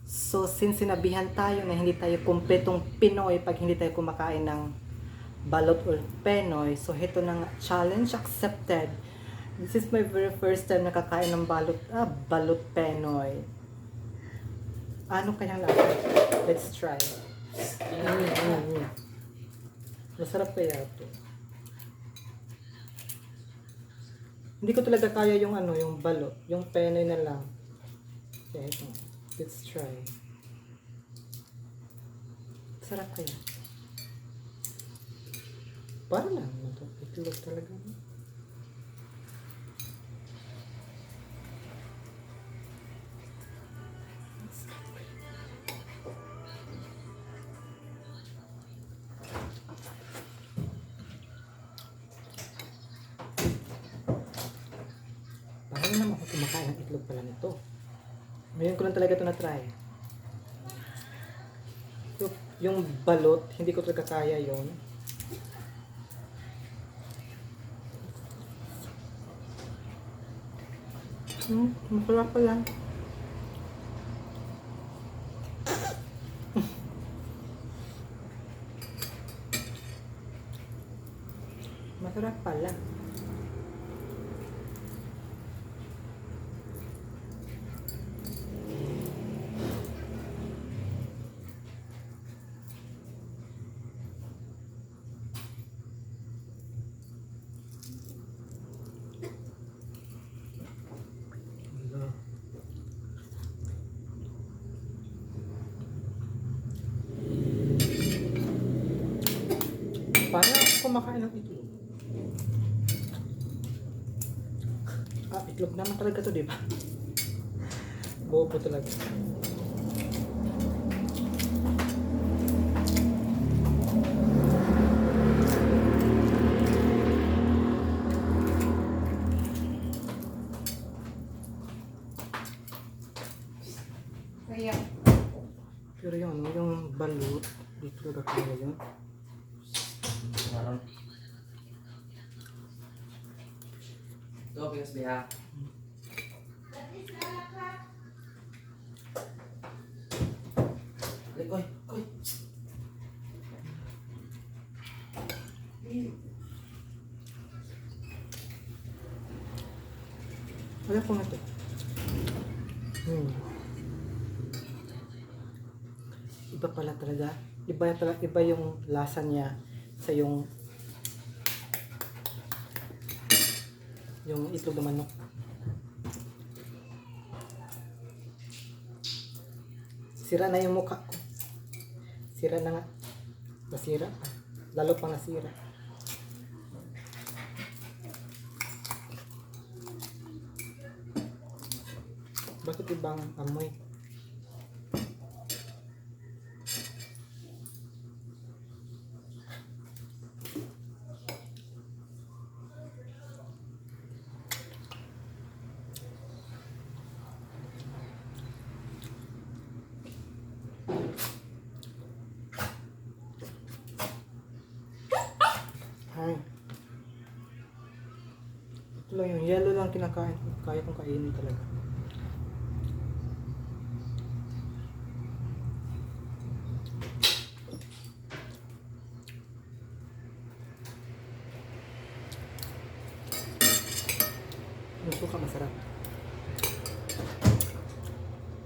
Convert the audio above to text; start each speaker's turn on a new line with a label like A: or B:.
A: So, since sinabihan tayo na hindi tayo kumpletong Pinoy pag hindi tayo kumakain ng balot or Penoy, so ito na nga, challenge accepted. This is my very first time nakakain ng balot Penoy. Ano kayang lasa? Let's try. Masarap kaya ito. Hindi ko talaga kaya yung yung balot, yung Penoy na lang. Kaya ito. Let's try. Sarap kaya. Para lang ito. Itlog talaga. Parang naman ako kumakain ng itlog pala nito. Ngayon ko lang talaga ito na-try. Yung balot, hindi ko talaga kaya yun. Masarap pala. Masarap pala. Paano ako kumakain ng itlog? Itlog naman talaga to, di ba? Bobo talaga. Pero yung balut, di talaga kaya yun.
B: Ito, pingas biha. Koy, koy.
A: Wala ko na ito. Iba pala talaga. Iba yung lasa niya sa yung itlog ng manok. Sira na yung mukha ko. Sira na nga. Nasira pa. Lalo pang nasira. Bakit ibang amoy? Ito lang yung yellow lang kinakain. Kaya kong kainin talaga. Yung suka masarap.